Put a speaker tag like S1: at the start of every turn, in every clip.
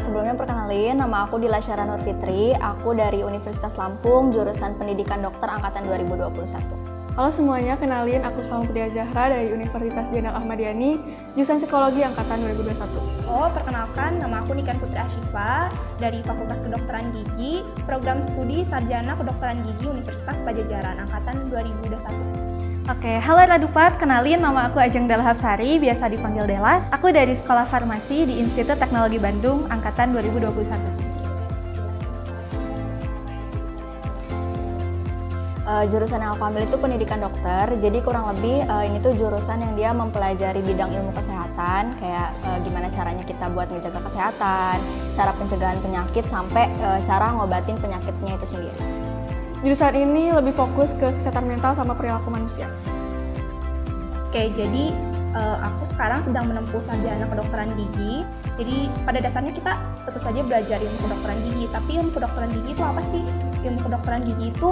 S1: Sebelumnya perkenalin, nama aku Dila Syara Nur Fitri. Aku dari Universitas Lampung, jurusan Pendidikan Dokter angkatan 2021.
S2: Halo semuanya, kenalin aku Salma Putri Zahra dari Universitas Jenderal Ahmad Yani, jurusan Psikologi angkatan 2021.
S3: Perkenalkan, nama aku Niken Putri Ashifa dari Fakultas Kedokteran Gigi, program studi Sarjana Kedokteran Gigi Universitas Padjadjaran angkatan 2021.
S4: Oke, halo Radupat, kenalin nama aku Ajeng Dela Hapsari, biasa dipanggil Dela. Aku dari Sekolah Farmasi di Institut Teknologi Bandung, angkatan 2021.
S1: Jurusan yang aku ambil itu pendidikan dokter, jadi kurang lebih ini tuh jurusan yang dia mempelajari bidang ilmu kesehatan, kayak gimana caranya kita buat menjaga kesehatan, cara pencegahan penyakit, sampai cara ngobatin penyakitnya itu sendiri.
S2: Jurusan ini lebih fokus ke kesehatan mental sama perilaku manusia.
S3: Oke, jadi aku sekarang sedang menempuh sarjana kedokteran gigi. Jadi pada dasarnya kita tentu saja belajar ilmu kedokteran gigi, tapi ilmu kedokteran gigi itu apa sih? Ilmu kedokteran gigi itu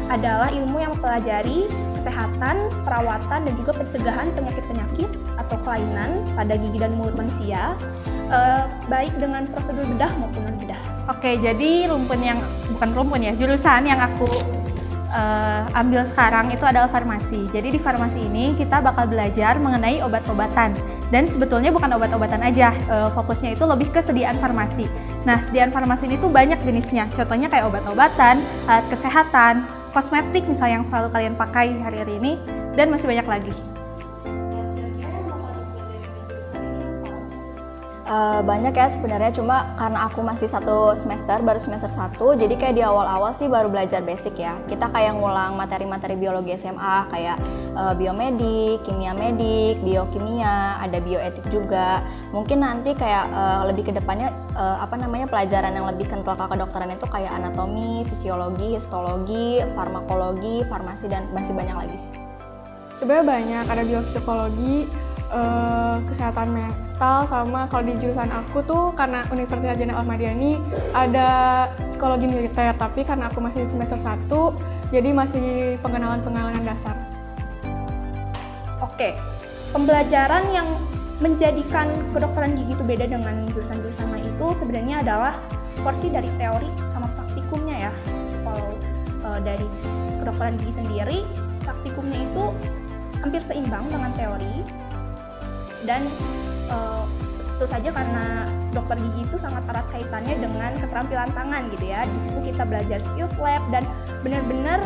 S3: adalah ilmu yang mempelajari kesehatan, perawatan, dan juga pencegahan penyakit-penyakit atau kelainan pada gigi dan mulut manusia, baik dengan prosedur bedah maupun non-bedah.
S4: Oke, jadi jurusan yang aku ambil sekarang itu adalah farmasi. Jadi di farmasi ini kita bakal belajar mengenai obat-obatan. Dan sebetulnya bukan obat-obatan aja, fokusnya itu lebih ke sediaan farmasi. Nah, sediaan farmasi ini tuh banyak jenisnya. Contohnya kayak obat-obatan, alat kesehatan, kosmetik misalnya yang selalu kalian pakai hari-hari ini, dan masih banyak lagi.
S1: Banyak ya sebenarnya, cuma karena aku masih baru semester 1, jadi kayak di awal-awal sih baru belajar basic ya. Kita kayak ngulang materi-materi biologi SMA, kayak biomedik, kimia medik, biokimia, ada bioetik juga. Mungkin nanti kayak lebih ke depannya pelajaran yang lebih kental ke kedokteran itu kayak anatomi, fisiologi, histologi, farmakologi, farmasi, dan masih banyak lagi sih.
S2: Sebenarnya banyak, ada biopsikologi, kesehatan mental, sama kalau di jurusan aku tuh karena Universitas Jenderal Ahmad Yani ada psikologi militer, tapi karena aku masih semester 1 jadi masih pengenalan dasar.
S3: Oke, pembelajaran yang menjadikan kedokteran gigi itu beda dengan jurusan-jurusan lain itu sebenarnya adalah porsi dari teori sama praktikumnya ya. Kalau dari kedokteran gigi sendiri, praktikumnya itu hampir seimbang dengan teori. Dan tentu saja karena dokter gigi itu sangat erat kaitannya dengan keterampilan tangan gitu ya. Di situ kita belajar skills lab dan benar-benar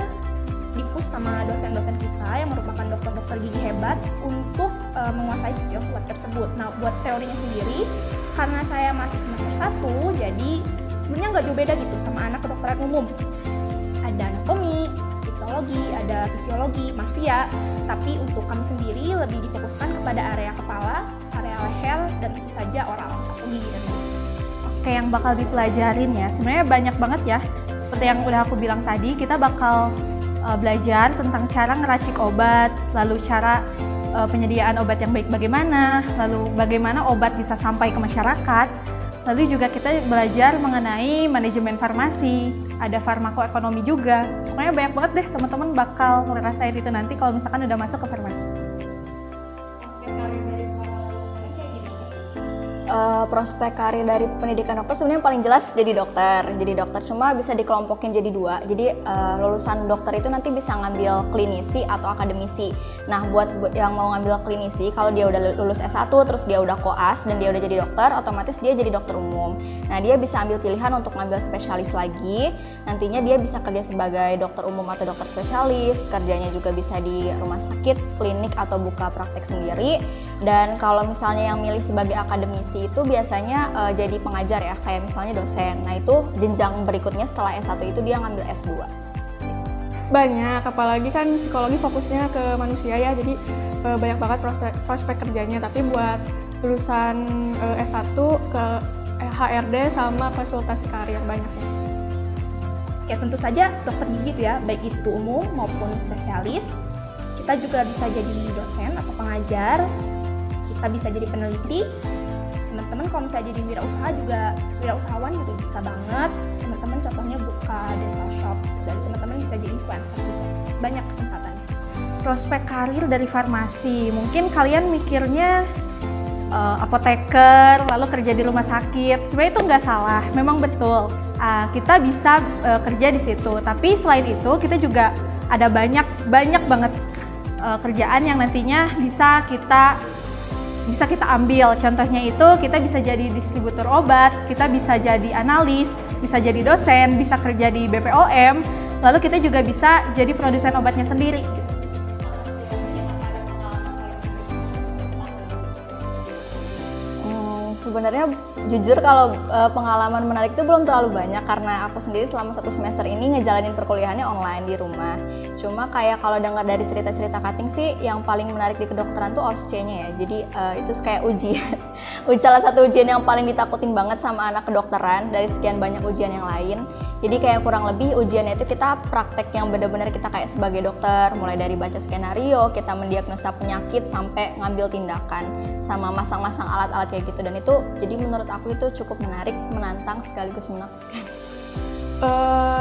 S3: dipush sama dosen-dosen kita yang merupakan dokter-dokter gigi hebat untuk menguasai skills lab tersebut. Nah, buat teorinya sendiri, karena saya masih semester 1, jadi sebenarnya nggak jauh beda gitu sama anak kedokteran umum. Ada anatomi, histologi, ada fisiologi manusia, tapi untuk kami sendiri lebih difokuskan kepada area kepala, area leher, dan tentu saja oral atau gigi dan mulut.
S4: Oke, yang bakal dipelajarin ya, sebenarnya banyak banget ya. Seperti yang udah aku bilang tadi, kita bakal belajar tentang cara ngeracik obat, lalu cara penyediaan obat yang baik bagaimana, lalu bagaimana obat bisa sampai ke masyarakat. Lalu juga kita belajar mengenai manajemen farmasi, ada farmakoekonomi juga. Pokoknya banyak banget deh, teman-teman bakal ngerasain itu nanti kalau misalkan udah masuk ke farmasi.
S1: Prospek karir dari pendidikan dokter sebenarnya paling jelas jadi dokter. Cuma bisa dikelompokin jadi dua. Jadi lulusan dokter itu nanti bisa ngambil klinisi atau akademisi. Nah, buat yang mau ngambil klinisi, kalau dia udah lulus S1 terus dia udah koas dan dia udah jadi dokter, otomatis dia jadi dokter umum. Nah, dia bisa ambil pilihan untuk ngambil spesialis lagi. Nantinya dia bisa kerja sebagai dokter umum atau dokter spesialis. Kerjanya juga bisa di rumah sakit, klinik, atau buka praktek sendiri. Dan kalau misalnya yang milih sebagai akademisi itu biasanya jadi pengajar ya, kayak misalnya dosen. Nah, itu jenjang berikutnya setelah S1 itu dia ngambil S2.
S2: Banyak, apalagi kan psikologi fokusnya ke manusia ya, jadi banyak banget prospek kerjanya. Tapi buat lulusan S1 ke HRD sama konsultasi karir banyaknya.
S3: Ya, tentu saja dokter gigi itu ya, baik itu umum maupun spesialis. Kita juga bisa jadi dosen atau pengajar, kita bisa jadi peneliti. Teman-teman kalau misalnya jadi wirausahawan juga bisa banget. Teman-teman contohnya buka dental shop, dan teman-teman bisa jadi influencer juga. Banyak kesempatannya.
S4: Prospek karir dari farmasi, mungkin kalian mikirnya apoteker, lalu kerja di rumah sakit. Sebenarnya itu nggak salah, memang betul. Kita bisa kerja di situ. Tapi selain itu kita juga ada banyak banget kerjaan yang nantinya bisa kita ambil. Contohnya itu kita bisa jadi distributor obat, kita bisa jadi analis, bisa jadi dosen, bisa kerja di BPOM, lalu kita juga bisa jadi produsen obatnya sendiri.
S1: Sebenarnya jujur kalau pengalaman menarik itu belum terlalu banyak karena aku sendiri selama 1 semester ini ngejalanin perkuliahannya online di rumah. Cuma kayak kalau dengar dari cerita-cerita cutting sih yang paling menarik di kedokteran tuh OSCE-nya ya. Jadi itu kayak ujian. Salah satu ujian yang paling ditakutin banget sama anak kedokteran dari sekian banyak ujian yang lain. Jadi kayak kurang lebih ujiannya itu kita praktek yang benar-benar kita kayak sebagai dokter, mulai dari baca skenario, kita mendiagnosa penyakit sampai ngambil tindakan sama masang-masang alat-alat kayak gitu. Dan itu jadi menurut aku itu cukup menarik, menantang sekaligus menakutkan.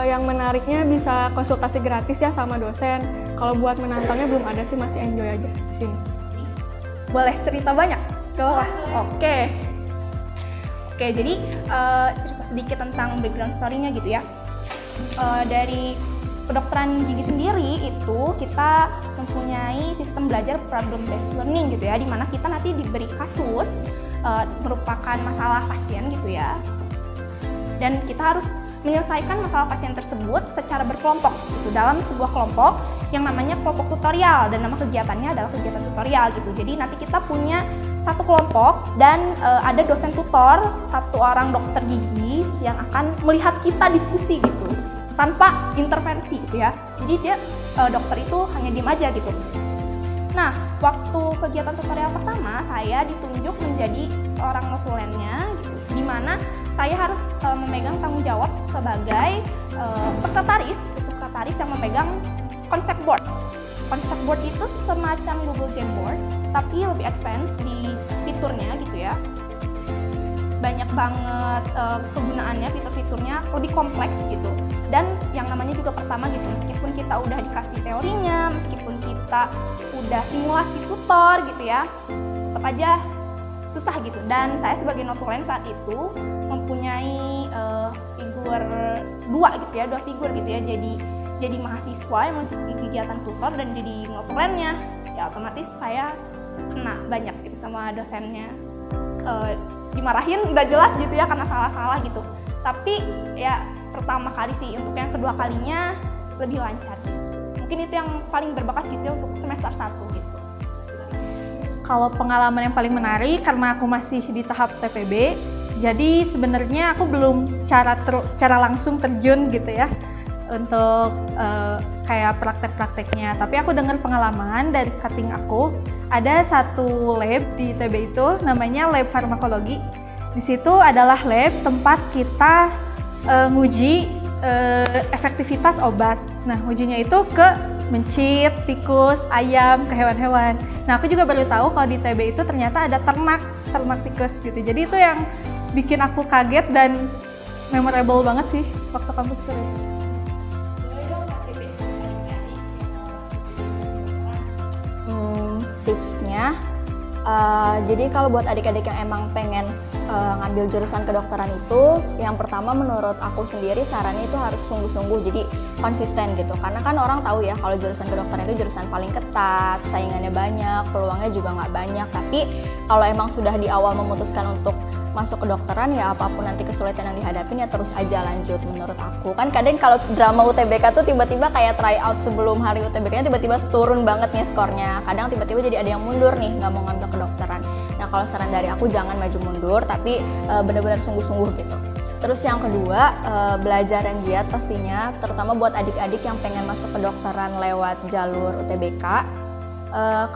S2: Yang menariknya bisa konsultasi gratis ya sama dosen. Kalau buat menantangnya belum ada sih, masih enjoy aja di sini.
S3: Boleh cerita banyak? Gak apa-apa? Oke, jadi cerita sedikit tentang background story-nya gitu ya. Dari kedokteran gigi sendiri itu kita mempunyai sistem belajar problem based learning gitu ya, di mana kita nanti diberi kasus merupakan masalah pasien gitu ya, dan kita harus menyelesaikan masalah pasien tersebut secara berkelompok gitu, dalam sebuah kelompok yang namanya kelompok tutorial, dan nama kegiatannya adalah kegiatan tutorial gitu. Jadi nanti kita punya satu kelompok dan ada dosen tutor, 1 orang dokter gigi yang akan melihat kita diskusi gitu tanpa intervensi gitu ya. Jadi dia dokter itu hanya diem aja gitu. Nah, waktu kegiatan tutorial pertama saya ditunjuk menjadi seorang notulennya gitu, di mana saya harus memegang tanggung jawab sebagai sekretaris yang memegang konsep board. Konsep board itu semacam Google Jamboard, tapi lebih advance di fiturnya gitu ya. Banyak banget kegunaannya, fitur-fiturnya lebih kompleks gitu. Dan yang namanya juga pertama gitu, meskipun kita udah dikasih teorinya, meskipun kita udah simulasi tutor gitu ya, tetap aja susah gitu. Dan saya sebagai notulen saat itu mempunyai figur 2 gitu ya, 2 figur gitu ya. Jadi mahasiswa yang mengikuti kegiatan tutor dan jadi notulennya. Ya otomatis saya kena banyak gitu sama dosennya. Dimarahin udah jelas gitu ya karena salah-salah gitu. Tapi ya pertama kali sih, untuk yang kedua kalinya lebih lancar. Mungkin itu yang paling berbekas gitu ya untuk semester 1 gitu.
S4: Kalau pengalaman yang paling menarik karena aku masih di tahap TPB, jadi sebenarnya aku belum secara langsung terjun gitu ya untuk kayak praktek-prakteknya. Tapi aku dengar pengalaman dari cutting aku, ada satu lab di TB itu namanya lab farmakologi. Di situ adalah lab tempat kita nguji efektivitas obat. Nah, ujinya itu ke mencit, tikus, ayam, ke hewan-hewan. Nah, aku juga baru tahu kalau di TB itu ternyata ada ternak tikus gitu. Jadi itu yang bikin aku kaget dan memorable banget sih waktu kampus tour.
S1: Tipsnya, jadi kalau buat adik-adik yang emang pengen ngambil jurusan kedokteran itu, yang pertama menurut aku sendiri sarannya itu harus sungguh-sungguh, jadi konsisten gitu. Karena kan orang tahu ya kalau jurusan kedokteran itu jurusan paling ketat, saingannya banyak, peluangnya juga nggak banyak. Tapi kalau emang sudah di awal memutuskan untuk masuk kedokteran, ya apapun nanti kesulitan yang dihadapin ya terus aja lanjut menurut aku. Kan kadang kalau drama UTBK tuh tiba-tiba kayak try out sebelum hari UTBK-nya tiba-tiba turun banget nih skornya. Kadang tiba-tiba jadi ada yang mundur nih, nggak mau ngambil kedokteran. Nah kalau saran dari aku jangan maju mundur, tapi benar-benar sungguh-sungguh gitu. Terus yang kedua, belajar yang giat pastinya, terutama buat adik-adik yang pengen masuk kedokteran lewat jalur UTBK.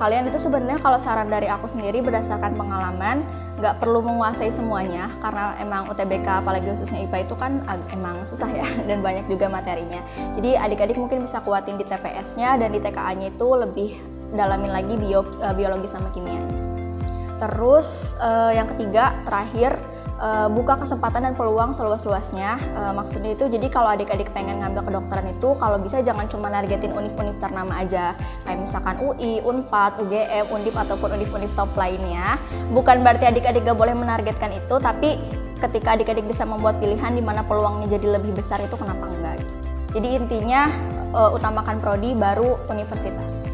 S1: Kalian itu sebenarnya kalau saran dari aku sendiri berdasarkan pengalaman, nggak perlu menguasai semuanya karena emang UTBK apalagi khususnya IPA itu kan emang susah ya dan banyak juga materinya. Jadi adik-adik mungkin bisa kuatin di TPS-nya dan di TKA-nya itu lebih dalamin lagi biologi sama kimianya. Terus yang ketiga terakhir, buka kesempatan dan peluang seluas-luasnya. Maksudnya itu jadi kalau adik-adik pengen ngambil kedokteran itu kalau bisa jangan cuma nargetin univ-univ ternama aja, kayak misalkan UI, Unpad, UGM, Undip ataupun univ-univ top lainnya. Bukan berarti adik-adik gak boleh menargetkan itu, tapi ketika adik-adik bisa membuat pilihan di mana peluangnya jadi lebih besar itu kenapa enggak. Jadi intinya utamakan prodi baru universitas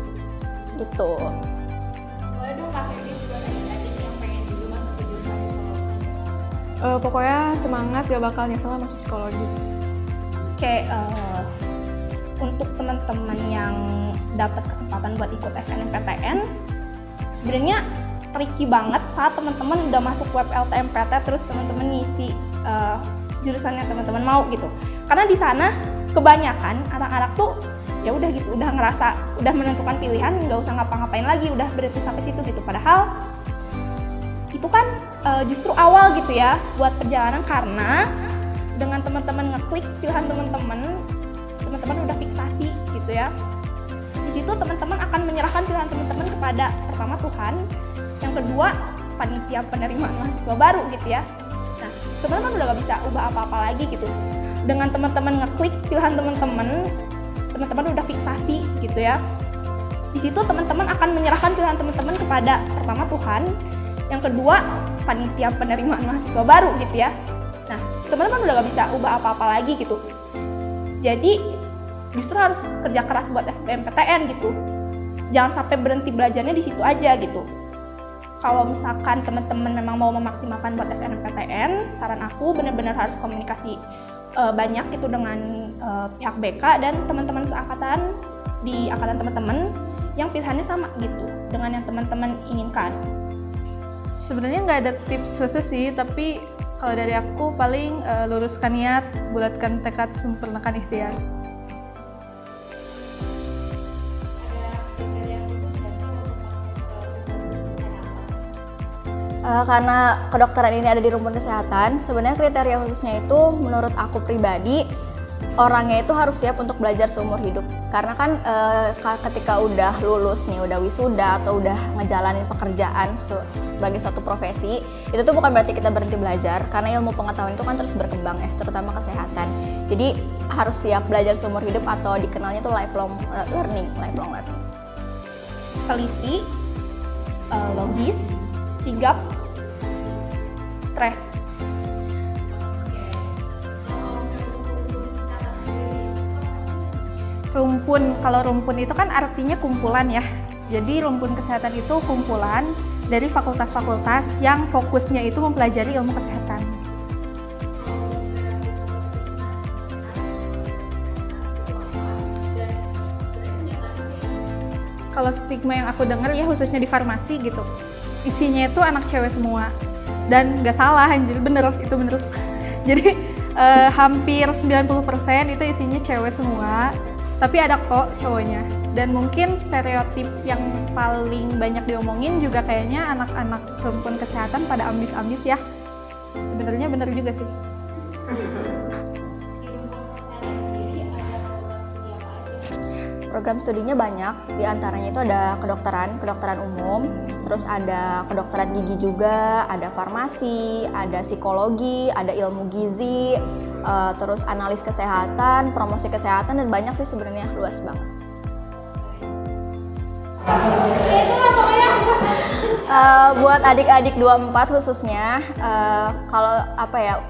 S1: gitu.
S5: Boleh dong kasih tips buat adik-adik yang pengen juga masuk ke jurusan psikologi?
S2: Pokoknya semangat, gak bakal nyesel masuk psikologi.
S3: Kayak untuk teman-teman yang dapat kesempatan buat ikut SNMPTN, sebenarnya tricky banget saat teman-teman udah masuk web LTMPT terus teman-teman ngisi jurusannya teman-teman mau gitu. Karena di sana kebanyakan anak-anak tuh ya udah gitu, udah ngerasa udah menentukan pilihan, nggak usah ngapa-ngapain lagi, udah berhenti sampai situ gitu. Padahal itu kan justru awal gitu ya buat perjalanan, karena dengan teman-teman ngeklik pilihan teman-teman udah fiksasi gitu ya. Di situ teman-teman akan menyerahkan pilihan teman-teman kepada pertama Tuhan, yang kedua panitia penerimaan mahasiswa baru gitu ya. Nah, teman-teman udah gak bisa ubah apa-apa lagi gitu. Dengan teman-teman ngeklik pilihan teman-teman udah fiksasi gitu ya. Di situ teman-teman akan menyerahkan pilihan teman-teman kepada pertama Tuhan, yang kedua panitia penerimaan mahasiswa baru gitu ya. Nah, teman-teman udah gak bisa ubah apa-apa lagi gitu. Jadi justru harus kerja keras buat SBMPTN gitu. Jangan sampai berhenti belajarnya di situ aja gitu. Kalau misalkan teman-teman memang mau memaksimalkan buat SNMPTN, saran aku benar-benar harus komunikasi banyak gitu dengan pihak BK dan teman-teman seangkatan di angkatan teman-teman yang pilihannya sama gitu dengan yang teman-teman inginkan.
S4: Sebenarnya nggak ada tips khusus sih, tapi kalau dari aku paling luruskan niat, bulatkan tekad, sempurnakan ikhtiar.
S1: Karena kedokteran ini ada di rumpun kesehatan, sebenarnya kriteria khususnya itu menurut aku pribadi orangnya itu harus siap untuk belajar seumur hidup. Karena kan ketika udah lulus nih, udah wisuda atau udah ngejalanin pekerjaan sebagai suatu profesi, itu tuh bukan berarti kita berhenti belajar, karena ilmu pengetahuan itu kan terus berkembang ya, terutama kesehatan. Jadi harus siap belajar seumur hidup atau dikenalnya tuh lifelong learning.
S3: Teliti, logis, sigap, stres.
S4: Rumpun, kalau rumpun itu kan artinya kumpulan ya. Jadi rumpun kesehatan itu kumpulan dari fakultas-fakultas yang fokusnya itu mempelajari ilmu kesehatan. Kalau stigma yang aku dengar ya khususnya di farmasi gitu, isinya itu anak cewek semua. Dan nggak salah, anjir, itu bener. Jadi hampir 90% itu isinya cewek semua. Tapi ada kok cowoknya. Dan mungkin stereotip yang paling banyak diomongin juga kayaknya anak-anak rumpun kesehatan pada ambis-ambis ya. Sebenarnya benar juga sih.
S1: Program studinya banyak, diantaranya itu ada kedokteran umum, terus ada kedokteran gigi juga, ada farmasi, ada psikologi, ada ilmu gizi, terus analis kesehatan, promosi kesehatan, dan banyak sih sebenarnya, luas banget. Buat adik-adik 24 khususnya, kalau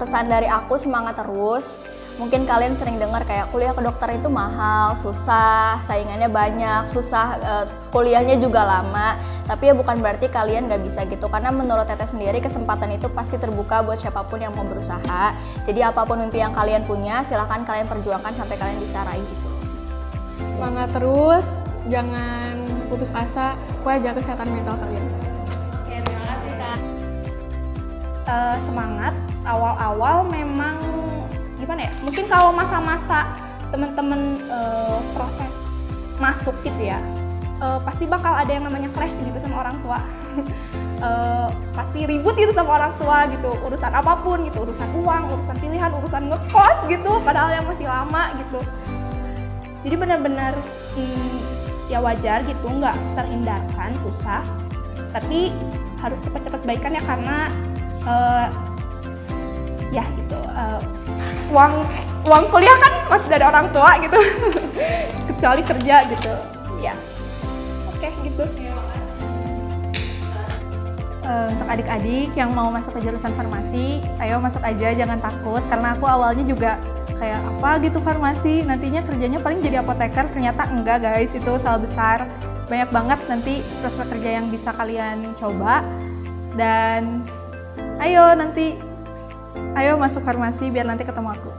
S1: pesan dari aku semangat terus. Mungkin kalian sering dengar kayak kuliah kedokteran itu mahal, susah, saingannya banyak, susah, kuliahnya juga lama. Tapi ya bukan berarti kalian gak bisa gitu, karena menurut Teteh sendiri kesempatan itu pasti terbuka buat siapapun yang mau berusaha. Jadi apapun mimpi yang kalian punya, silahkan kalian perjuangkan sampai kalian bisa raih itu.
S2: Semangat terus, jangan putus asa, pokoknya jaga kesehatan mental kalian.
S5: Oke, terima kasih Kak.
S3: Semangat, awal-awal memang gimana ya, mungkin kalau masa-masa teman-teman proses masuk gitu ya, pasti bakal ada yang namanya clash gitu sama orang tua. Pasti ribut gitu sama orang tua gitu, urusan apapun gitu, urusan uang, urusan pilihan, urusan ngekos gitu, padahal yang masih lama gitu. Jadi benar-benar ya wajar gitu, nggak terhindarkan, susah, tapi harus cepat-cepat baikan ya, karena ya gitu. Uang kuliah kan masih dari orang tua gitu. Kecuali kerja gitu. Ya. Oke, gitu.
S4: Untuk adik-adik yang mau masuk ke jurusan farmasi, ayo masuk aja, jangan takut. Karena aku awalnya juga kayak apa gitu farmasi, nantinya kerjanya paling jadi apoteker. Ternyata enggak guys, itu salah besar. Banyak banget nanti prospek kerja yang bisa kalian coba. Dan ayo masuk farmasi biar nanti ketemu aku.